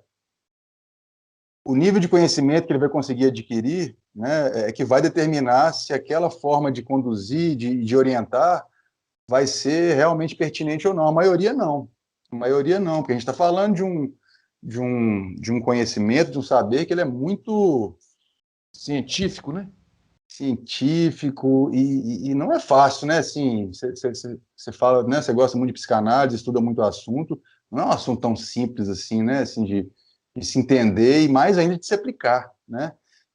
o nível de conhecimento que ele vai conseguir adquirir, né, é que vai determinar se aquela forma de conduzir, de orientar, vai ser realmente pertinente ou não. A maioria não, porque a gente está falando de um conhecimento, de um saber que ele é muito científico, né? Científico, e não é fácil, né? Assim, você fala, né? Você gosta muito de psicanálise, estuda muito o assunto, não é um assunto tão simples assim, né? Assim, de se entender e mais ainda de se aplicar, né?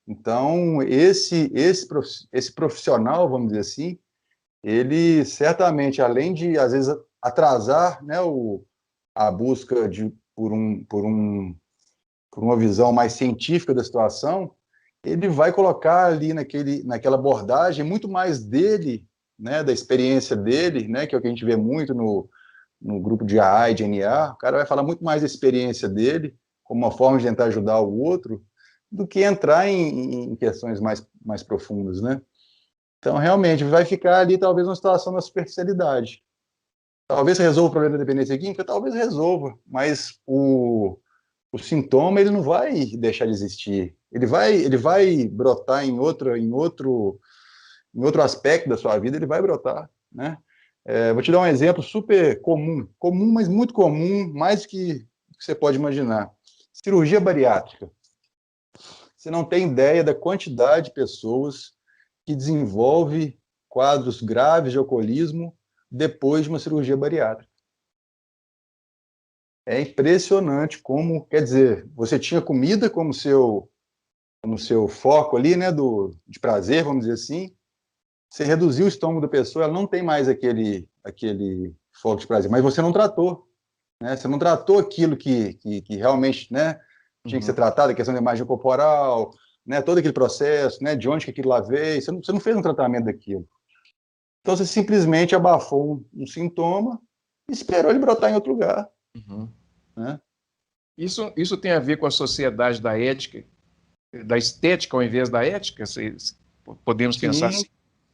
Então, esse profissional, vamos dizer assim, ele certamente, além de, às vezes, atrasar, né, a busca por uma visão mais científica da situação, ele vai colocar ali naquela abordagem muito mais dele, né, da experiência dele, né, que é o que a gente vê muito no grupo de AA e de NA. O cara vai falar muito mais da experiência dele, como uma forma de tentar ajudar o outro, do que entrar em questões mais profundas, né? Então, realmente, vai ficar ali, talvez, uma situação da superficialidade. Talvez resolva o problema da dependência química, talvez resolva, mas o sintoma, ele não vai deixar de existir. Ele vai brotar em outro aspecto da sua vida, ele vai brotar, né? Vou te dar um exemplo super comum, mas muito comum, mais do que você pode imaginar. Cirurgia bariátrica. Você não tem ideia da quantidade de pessoas que desenvolve quadros graves de alcoolismo depois de uma cirurgia bariátrica. É impressionante como, quer dizer, você tinha comida como seu foco ali, né, de prazer, vamos dizer assim, você reduziu o estômago da pessoa, ela não tem mais aquele foco de prazer, mas você não tratou, né, você não tratou aquilo que realmente, né, tinha que ser tratado, a questão da imagem corporal, né, todo aquele processo, né, de onde que aquilo lá veio, você não fez um tratamento daquilo. Então você simplesmente abafou um sintoma e esperou ele brotar em outro lugar. Né? Isso tem a ver com a sociedade da ética, da estética ao invés da ética? Podemos pensar assim?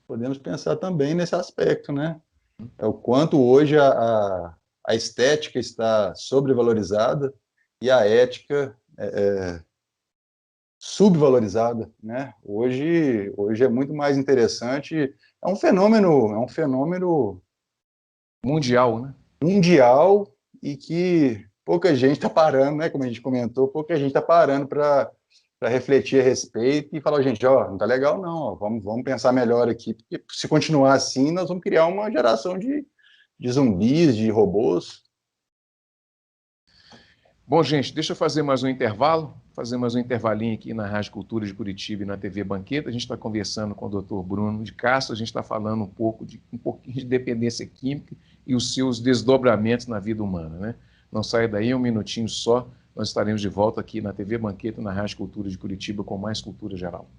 Podemos pensar também nesse aspecto, né? É o quanto hoje a estética está sobrevalorizada e a ética subvalorizada, né? Hoje é muito mais interessante, é um fenômeno mundial, né? Mundial, e que pouca gente está parando, né? Como a gente comentou, pouca gente está parando para refletir a respeito e falar, gente, ó, não tá legal não, ó, vamos pensar melhor aqui, porque se continuar assim, nós vamos criar uma geração de zumbis, de robôs. Bom, gente, deixa eu fazer mais um intervalinho aqui na Rádio Cultura de Curitiba e na TV Banqueta. A gente está conversando com o Dr. Bruno de Castro, a gente está falando um pouquinho de dependência química e os seus desdobramentos na vida humana, né? Não saia daí, um minutinho só, nós estaremos de volta aqui na TV Banqueta e na Rádio Cultura de Curitiba com mais cultura geral.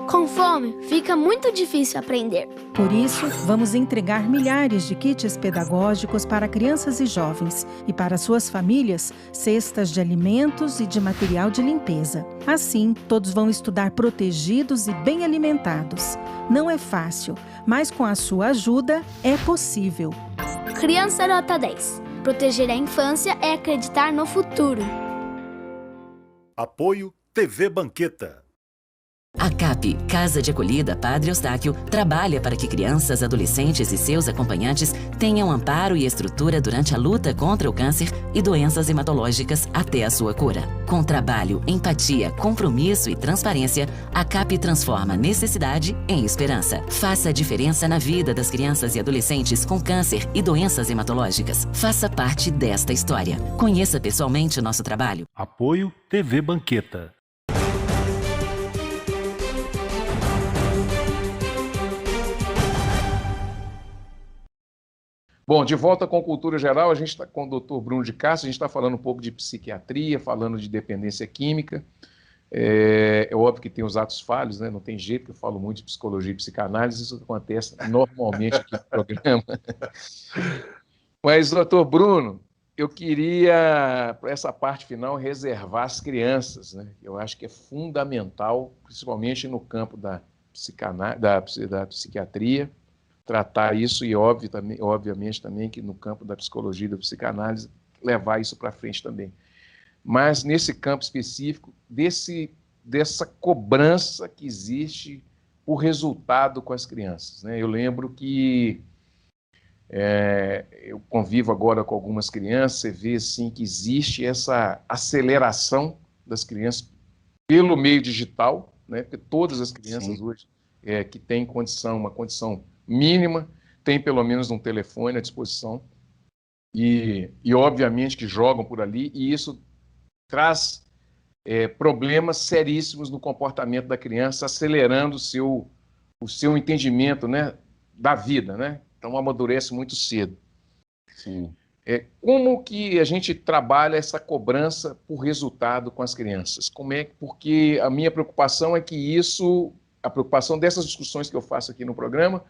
Com fome, fica muito difícil aprender. Por isso, vamos entregar milhares de kits pedagógicos para crianças e jovens e para suas famílias, cestas de alimentos e de material de limpeza. Assim, todos vão estudar protegidos e bem alimentados. Não é fácil, mas com a sua ajuda é possível. Criança Nota 10. Proteger a infância é acreditar no futuro. Apoio TV Banqueta. A CAP, Casa de Acolhida Padre Eustáquio, trabalha para que crianças, adolescentes e seus acompanhantes tenham amparo e estrutura durante a luta contra o câncer e doenças hematológicas até a sua cura. Com trabalho, empatia, compromisso e transparência, a CAP transforma necessidade em esperança. Faça a diferença na vida das crianças e adolescentes com câncer e doenças hematológicas. Faça parte desta história. Conheça pessoalmente o nosso trabalho. Apoio TV Banqueta. Bom, de volta com Cultura Geral, a gente está com o Dr. Bruno de Castro, a gente está falando um pouco de psiquiatria, falando de dependência química. É óbvio que tem os atos falhos, né? Não tem jeito, que eu falo muito de psicologia e psicanálise, isso acontece normalmente aqui no programa. Mas, doutor Bruno, eu queria, para essa parte final, reservar as crianças, né? Eu acho que é fundamental, principalmente no campo da psiquiatria, tratar isso e, obviamente, também que no campo da psicologia e da psicanálise, levar isso para frente também. Mas nesse campo específico, dessa cobrança que existe por resultado com as crianças, né? Eu lembro que eu convivo agora com algumas crianças, você vê assim, que existe essa aceleração das crianças pelo meio digital, né? Porque todas as crianças Sim. hoje que têm uma condição mínima, têm pelo menos um telefone à disposição e obviamente que jogam por ali, e isso traz problemas seríssimos no comportamento da criança, acelerando o seu entendimento, né, da vida, né? Então amadurece muito cedo. Sim. Como que a gente trabalha essa cobrança por resultado com as crianças? Porque a minha preocupação é que a preocupação dessas discussões que eu faço aqui no programa,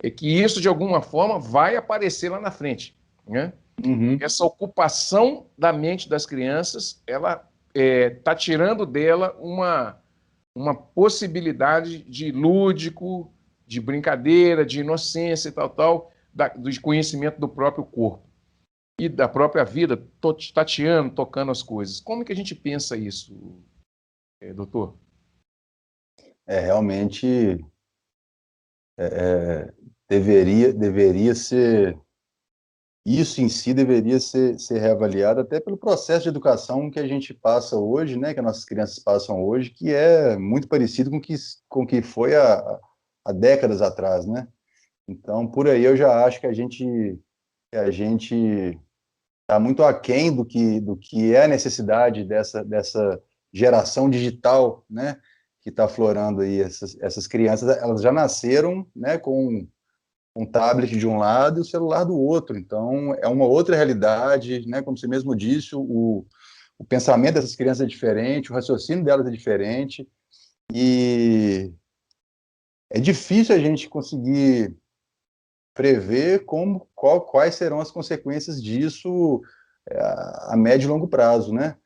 é que isso, de alguma forma, vai aparecer lá na frente, né? Uhum. Essa ocupação da mente das crianças, ela está tirando dela uma possibilidade de lúdico, de brincadeira, de inocência e tal, do conhecimento do próprio corpo e da própria vida, tateando, tocando as coisas. Como que a gente pensa isso, doutor? Realmente deveria ser, isso em si deveria ser reavaliado até pelo processo de educação que a gente passa hoje, né, que as nossas crianças passam hoje, que é muito parecido com o que foi há décadas atrás, né? Então, por aí eu já acho que a gente está muito aquém do que é a necessidade dessa geração digital, né, que está aflorando aí. Essas crianças, elas já nasceram, né, com um tablet de um lado e o celular do outro, então é uma outra realidade, né, como você mesmo disse, o pensamento dessas crianças é diferente, o raciocínio delas é diferente, e é difícil a gente conseguir prever quais serão as consequências disso a médio e longo prazo, né?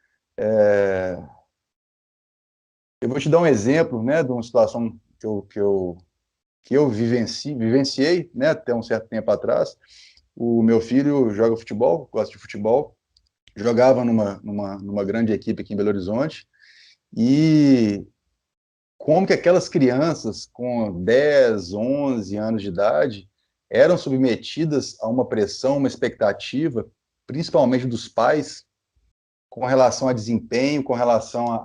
Eu vou te dar um exemplo, né, de uma situação que eu vivenciei, né, até um certo tempo atrás. O meu filho joga futebol, gosta de futebol, jogava numa grande equipe aqui em Belo Horizonte, e como que aquelas crianças com 10, 11 anos de idade eram submetidas a uma pressão, uma expectativa, principalmente dos pais, com relação a desempenho, com relação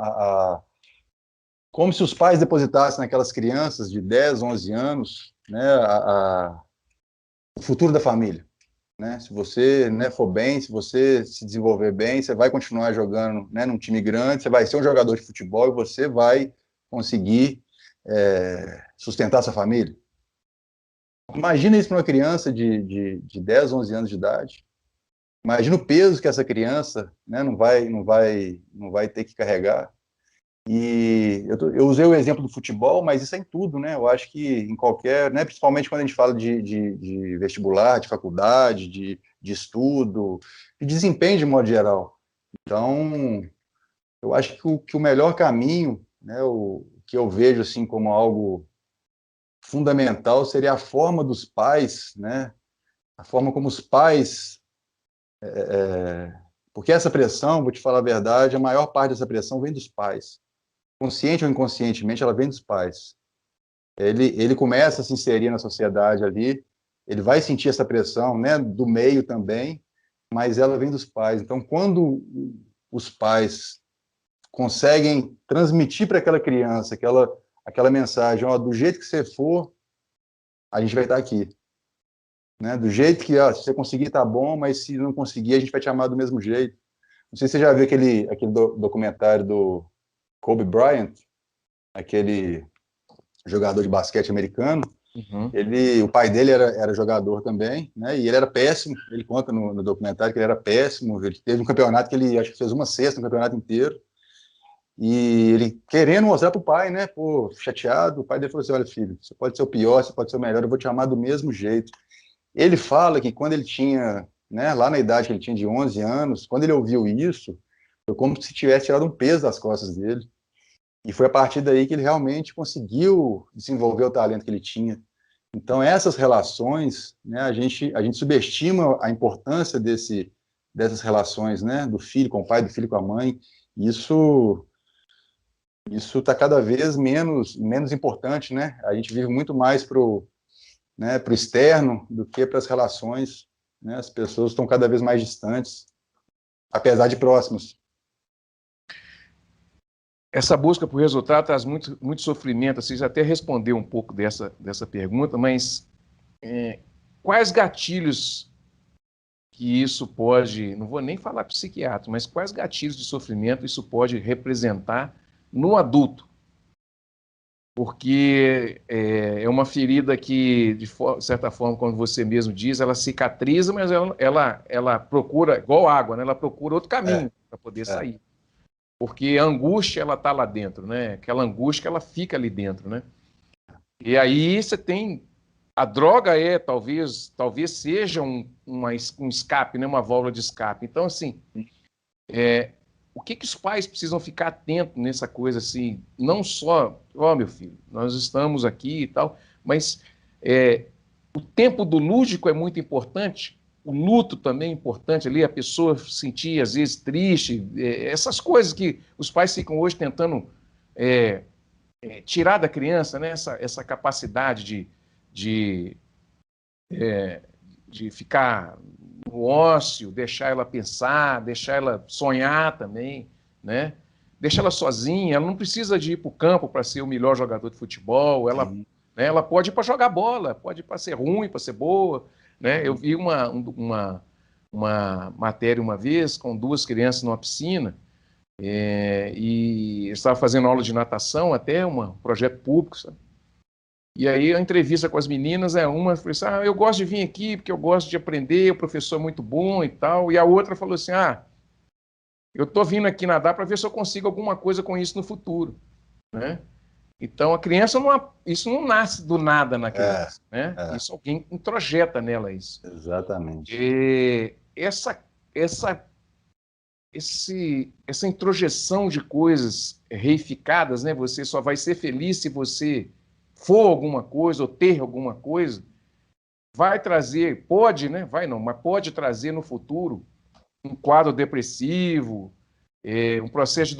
como se os pais depositassem naquelas crianças de 10, 11 anos, né, o futuro da família, né? Se você, né, for bem, se você se desenvolver bem, você vai continuar jogando, né, num time grande, você vai ser um jogador de futebol e você vai conseguir sustentar sua família. Imagina isso para uma criança de 10, 11 anos de idade. Imagina o peso que essa criança, né, não vai ter que carregar. E eu usei o exemplo do futebol, mas isso é em tudo, né? Eu acho que em qualquer, né, principalmente quando a gente fala de vestibular, de faculdade, de estudo, de desempenho de modo geral. Então, eu acho que o melhor caminho, né, o que eu vejo assim como algo fundamental, seria a forma dos pais, né? A forma como os pais... porque essa pressão, vou te falar a verdade, a maior parte dessa pressão vem dos pais. consciente ou inconscientemente, ela vem dos pais. Ele começa a se inserir na sociedade ali, ele vai sentir essa pressão, né, do meio também, mas ela vem dos pais. Então, quando os pais conseguem transmitir para aquela criança aquela mensagem, ó, do jeito que você for, a gente vai estar aqui. Né? Do jeito que, ó, se você conseguir, tá bom, mas se não conseguir, a gente vai te amar do mesmo jeito. Não sei se você já viu aquele documentário do Kobe Bryant, aquele jogador de basquete americano. Uhum. O pai dele era jogador também, né? E ele era péssimo. Ele conta no documentário que ele era péssimo. Ele teve um campeonato que ele, acho que fez uma cesta no campeonato inteiro. E ele querendo mostrar para o pai, né? Pô, chateado. O pai dele falou assim: olha, filho, você pode ser o pior, você pode ser o melhor, eu vou te amar do mesmo jeito. Ele fala que quando ele tinha, né, lá na idade que ele tinha de 11 anos, quando ele ouviu isso, foi como se tivesse tirado um peso das costas dele. E foi a partir daí que ele realmente conseguiu desenvolver o talento que ele tinha. Então, essas relações, né, a gente subestima a importância dessas relações, né, do filho com o pai, do filho com a mãe. Isso está cada vez menos importante, né? A gente vive muito mais pro externo do que para as relações, né? As pessoas estão cada vez mais distantes, apesar de próximas. Essa busca por resultado traz muito sofrimento. Você já até respondeu um pouco dessa pergunta, mas quais gatilhos que isso pode, não vou nem falar psiquiatra, mas quais gatilhos de sofrimento isso pode representar no adulto? Porque é uma ferida que, de certa forma, como você mesmo diz, ela cicatriza, mas ela procura, igual água, né? Ela procura outro caminho para poder sair. Porque a angústia, ela está lá dentro, né? Aquela angústia, ela fica ali dentro, né? E aí você tem... A droga talvez seja um escape, né? Uma válvula de escape. Então, assim, o que os pais precisam ficar atentos nessa coisa, assim? Não só, meu filho, nós estamos aqui e tal, mas o tempo do lúdico é muito importante. O luto também é importante ali, a pessoa sentir, às vezes, triste, essas coisas que os pais ficam hoje tentando tirar da criança, né? Essa capacidade de ficar no ócio, deixar ela pensar, deixar ela sonhar também, né? Deixar ela sozinha, ela não precisa de ir para o campo para ser o melhor jogador de futebol, ela pode ir para jogar bola, pode ir para ser ruim, para ser boa, né? Eu vi uma matéria uma vez com 2 crianças numa piscina e eu estava fazendo aula de natação, até um projeto público, sabe? E aí a entrevista com as meninas, uma falou assim, eu gosto de vir aqui porque eu gosto de aprender, o professor é muito bom e tal, e a outra falou assim, eu estou vindo aqui nadar para ver se eu consigo alguma coisa com isso no futuro, né? Então, a criança, isso não nasce do nada na criança, né? Isso alguém introjeta nela isso. Exatamente. E essa introjeção de coisas reificadas, né? Você só vai ser feliz se você for alguma coisa ou ter alguma coisa, vai trazer, pode, né? Vai não, mas pode trazer no futuro um quadro depressivo, um processo de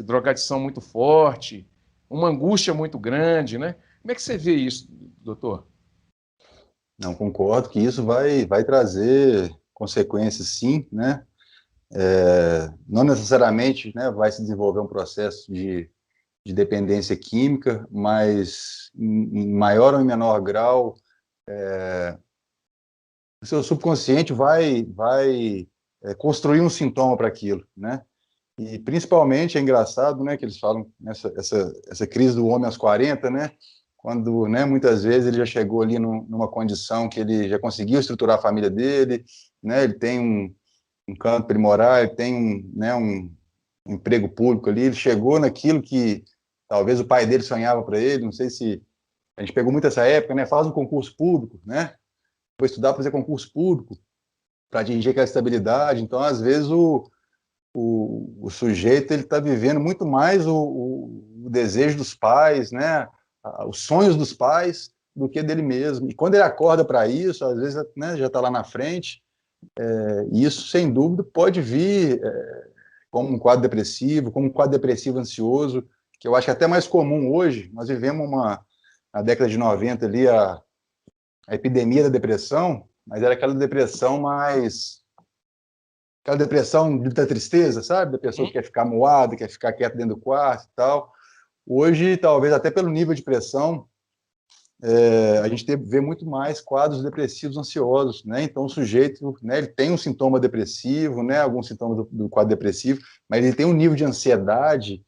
drogadição muito forte, uma angústia muito grande, né? Como é que você vê isso, doutor? Não, concordo que isso vai trazer consequências, sim, né? Não necessariamente, né, vai se desenvolver um processo de dependência química, mas em maior ou em menor grau, o seu subconsciente vai construir um sintoma para aquilo, né? E principalmente é engraçado, né, que eles falam essa crise do homem aos 40, né, quando, né, muitas vezes ele já chegou ali numa condição que ele já conseguiu estruturar a família dele, né, ele tem um canto para ele morar, ele tem um emprego público ali, ele chegou naquilo que talvez o pai dele sonhava para ele, não sei se a gente pegou muito essa época, né, faz um concurso público, né, vou estudar para fazer concurso público, para atingir aquela estabilidade. Então, às vezes, o sujeito ele está vivendo muito mais o desejo dos pais, né, os sonhos dos pais, do que dele mesmo. E quando ele acorda para isso, às vezes, né, já está lá na frente, e isso, sem dúvida, pode vir como um quadro depressivo ansioso, que eu acho que é até mais comum hoje. Nós vivemos na década de 90 ali, a epidemia da depressão, mas era aquela depressão da tristeza, sabe? Da pessoa que quer ficar moada, quer ficar quieta dentro do quarto e tal. Hoje, talvez até pelo nível de pressão, a gente vê muito mais quadros depressivos ansiosos, né? Então o sujeito, né, ele tem um sintoma depressivo, né, alguns sintomas do quadro depressivo, mas ele tem um nível de ansiedade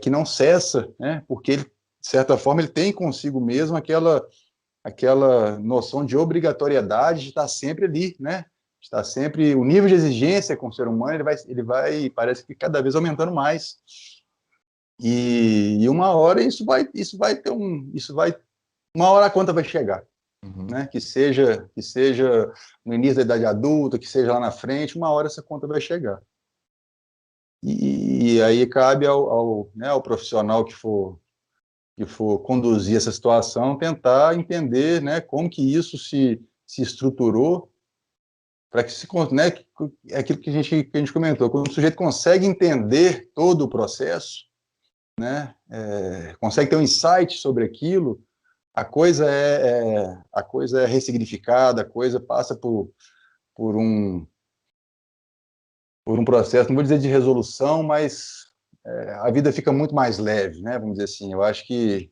que não cessa, né? Porque ele, de certa forma, ele tem consigo mesmo aquela noção de obrigatoriedade de estar sempre ali, né? Está sempre, o nível de exigência com o ser humano, ele vai parece que cada vez aumentando mais. E uma hora uma hora a conta vai chegar, né? Que seja no início da idade adulta, que seja lá na frente, uma hora essa conta vai chegar. E aí cabe ao profissional que for conduzir essa situação, tentar entender, né, como que isso se estruturou, para que né, é aquilo que a gente comentou, quando o sujeito consegue entender todo o processo, né, consegue ter um insight sobre aquilo, a coisa é ressignificada, a coisa passa por um processo, não vou dizer de resolução, mas a vida fica muito mais leve, né, vamos dizer assim. Eu acho que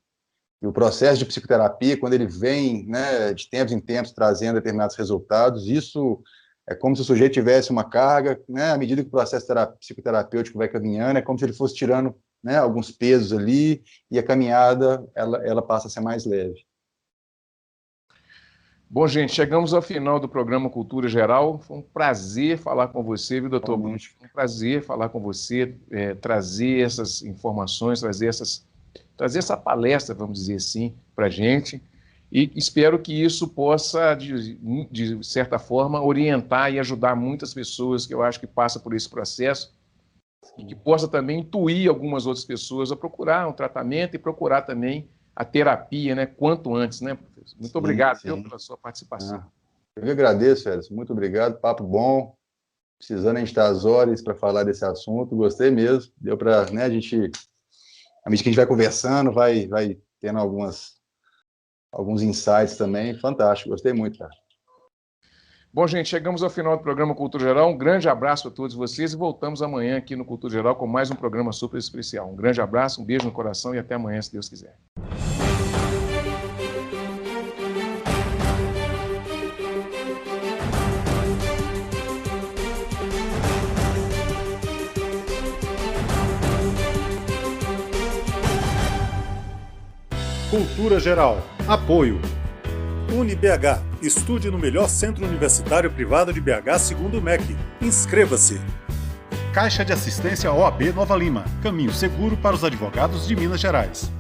o processo de psicoterapia, quando ele vem, né, de tempos em tempos trazendo determinados resultados, isso é como se o sujeito tivesse uma carga, né, à medida que o processo psicoterapêutico vai caminhando, é como se ele fosse tirando, né, alguns pesos ali, e a caminhada ela passa a ser mais leve. Bom, gente, chegamos ao final do programa Cultura Geral. Foi um prazer falar com você, viu, doutor Bruno? Foi um prazer falar com você, trazer essas informações, trazer essa palestra, vamos dizer assim, para a gente. E espero que isso possa, de certa forma, orientar e ajudar muitas pessoas que eu acho que passam por esse processo, e que possa também intuir algumas outras pessoas a procurar um tratamento e procurar também a terapia, né, quanto antes, né, professor? Muito obrigado pela sua participação. Eu que agradeço, Edson. Muito obrigado, papo bom. Precisando a gente estar às horas para falar desse assunto, gostei mesmo. Deu para, né, à medida que a gente vai conversando, vai tendo alguns insights também. Fantástico, gostei muito, cara. Bom, gente, chegamos ao final do programa Cultura Geral. Um grande abraço a todos vocês e voltamos amanhã aqui no Cultura Geral com mais um programa super especial. Um grande abraço, um beijo no coração e até amanhã, se Deus quiser. Cultura Geral. Apoio. UniBH. Estude no melhor centro universitário privado de BH segundo o MEC. Inscreva-se. Caixa de Assistência OAB Nova Lima. Caminho seguro para os advogados de Minas Gerais.